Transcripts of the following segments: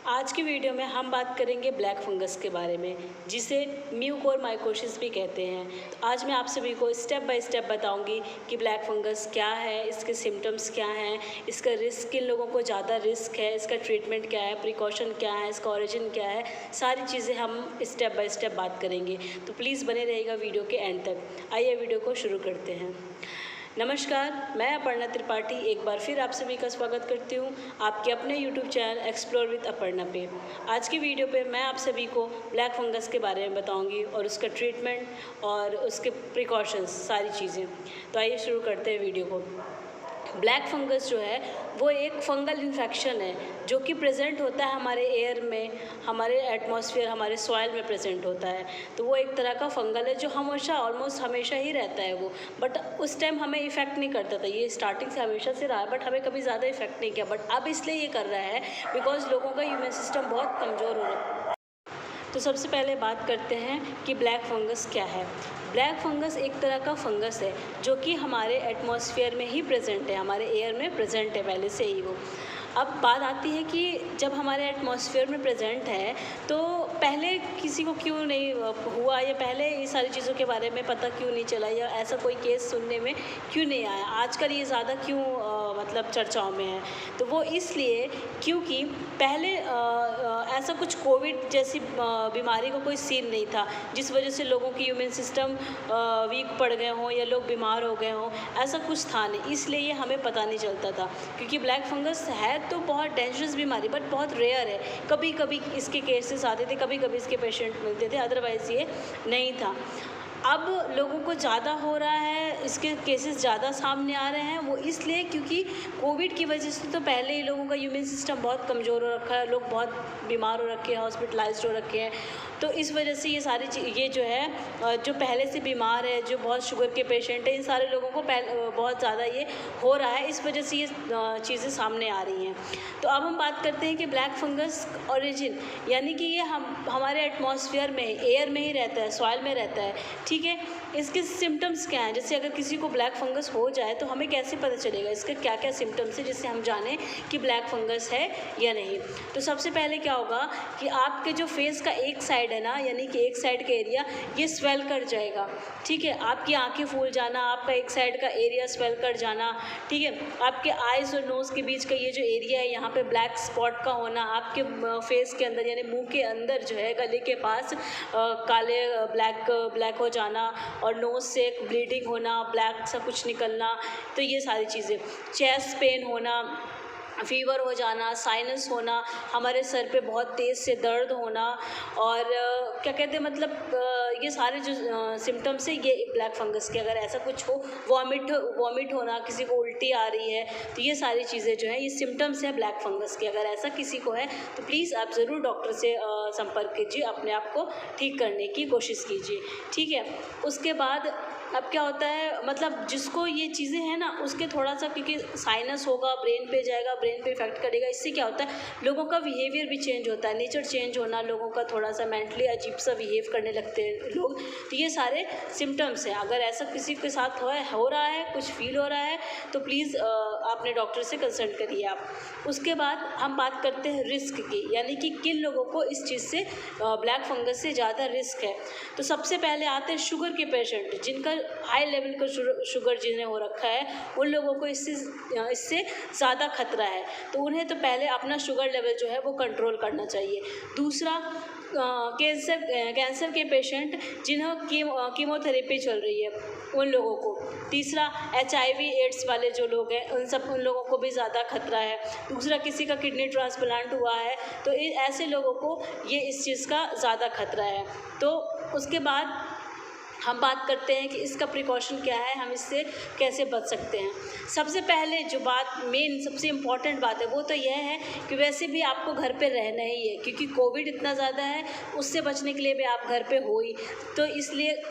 आज की वीडियो में हम बात करेंगे ब्लैक फंगस के बारे में, जिसे म्यूकोरमाइकोसिस भी कहते हैं। तो आज मैं आप सभी को स्टेप बाय स्टेप बताऊंगी कि ब्लैक फंगस क्या है, इसके सिम्टम्स क्या हैं, इसका रिस्क किन लोगों को ज़्यादा रिस्क है, इसका ट्रीटमेंट क्या है, प्रिकॉशन क्या है, इसका ओरिजिन क्या है, सारी चीज़ें हम स्टेप बाय स्टेप बात करेंगे। तो प्लीज़ बने रहिएगा वीडियो के एंड तक। आइए वीडियो को शुरू करते हैं। नमस्कार, मैं अपर्णा त्रिपाठी एक बार फिर आप सभी का स्वागत करती हूँ आपके अपने YouTube channel explore with Aparna पे। आज की वीडियो पे मैं आप सभी को ब्लैक फंगस के बारे में बताऊँगी और उसका ट्रीटमेंट और उसके प्रिकॉशंस सारी चीज़ें। तो आइए शुरू करते हैं वीडियो को। ब्लैक फंगस जो है वो एक फंगल इन्फेक्शन है जो कि प्रेजेंट होता है हमारे एयर में, हमारे एटमॉस्फेयर, हमारे सॉइल में प्रेजेंट होता है। तो वो एक तरह का फंगल है जो हमेशा ऑलमोस्ट हमेशा ही रहता है वो, बट उस टाइम हमें इफ़ेक्ट नहीं करता था। ये स्टार्टिंग से हमेशा से रहा है बट हमें कभी ज़्यादा इफेक्ट नहीं किया, बट अब इसलिए ये कर रहा है बिकॉज लोगों का इम्यून सिस्टम बहुत कमज़ोर हो रहा है। तो सबसे पहले बात करते हैं कि ब्लैक फंगस क्या है। ब्लैक फंगस एक तरह का फंगस है जो कि हमारे एटमॉस्फेयर में ही प्रेजेंट है, हमारे एयर में प्रेजेंट है पहले से ही वो। अब बात आती है कि जब हमारे एटमॉस्फेयर में प्रेजेंट है तो पहले किसी को क्यों नहीं हुआ, या पहले ये सारी चीज़ों के बारे में पता क्यों नहीं चला, या ऐसा कोई केस सुनने में क्यों नहीं आया, आजकल ये ज़्यादा क्यों मतलब चर्चाओं में है। तो वो इसलिए क्योंकि पहले ऐसा कुछ कोविड जैसी बीमारी का कोई सीन नहीं था जिस वजह से लोगों की इम्यून सिस्टम वीक पड़ गए हों या लोग बीमार हो गए हों, ऐसा कुछ था नहीं, इसलिए ये हमें पता नहीं चलता था। क्योंकि ब्लैक फंगस है तो बहुत डेंजरस बीमारी बट बहुत रेयर है, कभी कभी इसके केसेस आते थे, कभी कभी इसके पेशेंट मिलते थे, अदरवाइज़ ये नहीं था। अब लोगों को ज़्यादा हो रहा है, इसके केसेस ज़्यादा सामने आ रहे हैं, वो इसलिए क्योंकि कोविड की वजह से तो पहले ही लोगों का इम्यून सिस्टम बहुत कमज़ोर हो रखा है, लोग बहुत बीमार हो रखे हैं, हॉस्पिटलाइज्ड हो रखे हैं। तो इस वजह से ये सारी ये जो है जो पहले से बीमार है, जो बहुत शुगर के पेशेंट हैं, इन सारे लोगों को बहुत ज़्यादा ये हो रहा है, इस वजह से ये चीज़ें सामने आ रही हैं। तो अब हम बात करते हैं कि ब्लैक फंगस ओरिजिन, यानी कि ये हमारे एटमॉस्फेयर में, एयर में ही रहता है, सॉइल में रहता है, ठीक है। इसके सिम्टम्स क्या हैं, जैसे अगर किसी को ब्लैक फंगस हो जाए तो हमें कैसे पता चलेगा इसके क्या क्या सिम्टम्स हैं जिससे हम जानें कि ब्लैक फंगस है या नहीं। तो सबसे पहले क्या होगा कि आपके जो फेस का एक साइड है ना, यानी कि एक साइड का एरिया ये स्वेल कर जाएगा, ठीक है। आपकी आंखें फूल जाना, आपका एक साइड का एरिया स्वेल कर जाना, ठीक है। आपके आइज़ और नोज़ के बीच का ये जो एरिया है यहाँ पे ब्लैक स्पॉट का होना, आपके फेस के अंदर यानी मुंह के अंदर जो है गले के पास काले ब्लैक हो जाना, और नोज़ से ब्लीडिंग होना, ब्लैक सा कुछ निकलना, तो ये सारी चीज़ें। चेस्ट पेन होना, फीवर हो जाना, साइनस होना, हमारे सर पे बहुत तेज़ से दर्द होना, और क्या कहते हैं मतलब ये सारे जो सिम्टम्स हैं ये ब्लैक फंगस के, अगर ऐसा कुछ हो, वॉमिट होना, किसी को उल्टी आ रही है, तो ये सारी चीज़ें जो हैं ये सिम्टम्स हैं ब्लैक फंगस के। अगर ऐसा किसी को है तो प्लीज़ आप ज़रूर डॉक्टर से संपर्क कीजिए, अपने आप को ठीक करने की कोशिश कीजिए, ठीक है। उसके बाद अब क्या होता है, मतलब जिसको ये चीज़ें हैं ना उसके थोड़ा सा, क्योंकि साइनस होगा, ब्रेन पे जाएगा, ब्रेन पे इफेक्ट करेगा, इससे क्या होता है लोगों का बिहेवियर भी चेंज होता है, नेचर चेंज होना, लोगों का थोड़ा सा मेंटली अजीब सा बिहेव करने लगते हैं लोग। तो ये सारे सिम्टम्स हैं, अगर ऐसा किसी के साथ हो रहा है, कुछ फील हो रहा है, तो प्लीज़ अपने डॉक्टर से कंसल्ट करिए आप। उसके बाद हम बात करते हैं रिस्क की, यानी कि किन लोगों को इस चीज़ से ब्लैक फंगस से ज़्यादा रिस्क है। तो सबसे पहले आते हैं शुगर के पेशेंट, जिनका हाई लेवल का शुगर जिन्हें हो रखा है, उन लोगों को इससे ज़्यादा खतरा है, तो उन्हें तो पहले अपना शुगर लेवल जो है वो कंट्रोल करना चाहिए। दूसरा, कैंसर के पेशेंट जिन्हें कीमोथेरेपी चल रही है, उन लोगों को। तीसरा, HIV एड्स वाले जो लोग हैं उन लोगों को भी ज़्यादा खतरा है। दूसरा, किसी का किडनी ट्रांसप्लांट हुआ है तो ऐसे लोगों को ये इस चीज़ का ज़्यादा खतरा है। तो उसके बाद हम बात करते हैं कि इसका प्रिकॉशन क्या है, हम इससे कैसे बच सकते हैं। सबसे पहले जो बात, मेन सबसे इम्पॉर्टेंट बात है वो तो यह है कि वैसे भी आपको घर पे रहना ही है, क्योंकि कोविड इतना ज़्यादा है, उससे बचने के लिए भी आप घर पे हो ही, तो इसलिए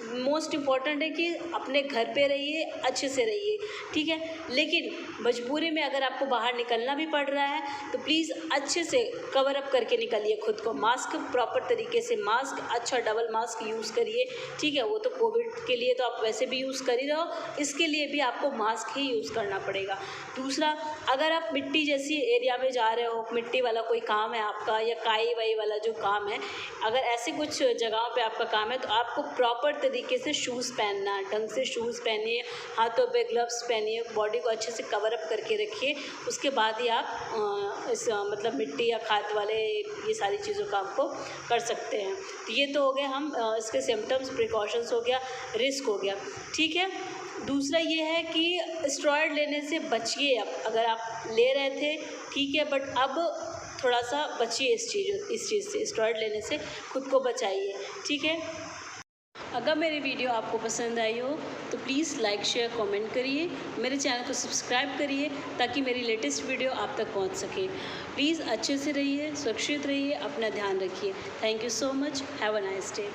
मोस्ट इम्पॉर्टेंट है कि अपने घर पे रहिए, अच्छे से रहिए, ठीक है। लेकिन मजबूरी में अगर आपको बाहर निकलना भी पड़ रहा है तो प्लीज़ अच्छे से कवर अप करके निकलिए खुद को। मास्क प्रॉपर तरीके से, मास्क अच्छा डबल मास्क यूज़ करिए, ठीक है। वो तो कोविड के लिए तो आप वैसे भी यूज़ कर ही रहे हो, इसके लिए भी आपको मास्क ही यूज़ करना पड़ेगा। दूसरा, अगर आप मिट्टी जैसी एरिया में जा रहे हो, मिट्टी वाला कोई काम है आपका या काई वाई वाला जो काम है, अगर ऐसे कुछ जगहों पे आपका काम है तो आपको प्रॉपर तरीके से शूज़ पहनना, ढंग से शूज़ पहनिए, हाथों पे ग्लव्स पहनिए, बॉडी को अच्छे से कवर अप करके रखिए। उसके बाद ही आप इस मतलब मिट्टी या खाद वाले ये सारी चीज़ों का आपको कर सकते हैं। तो ये तो हो गया हम इसके सिम्टम्स, प्रिकॉशंस हो गया, रिस्क हो गया, ठीक है। दूसरा ये है कि स्टेरॉयड लेने से बचिए। अब अगर आप ले रहे थे ठीक है, बट अब थोड़ा सा बचिए इस चीज़ से, स्टेरॉयड लेने से खुद को बचाइए, ठीक है। अगर मेरी वीडियो आपको पसंद आई हो तो प्लीज़ लाइक शेयर कमेंट करिए, मेरे चैनल को सब्सक्राइब करिए ताकि मेरी लेटेस्ट वीडियो आप तक पहुंच सके। प्लीज़ अच्छे से रहिए, सुरक्षित रहिए, अपना ध्यान रखिए। Thank you so much, have a nice day.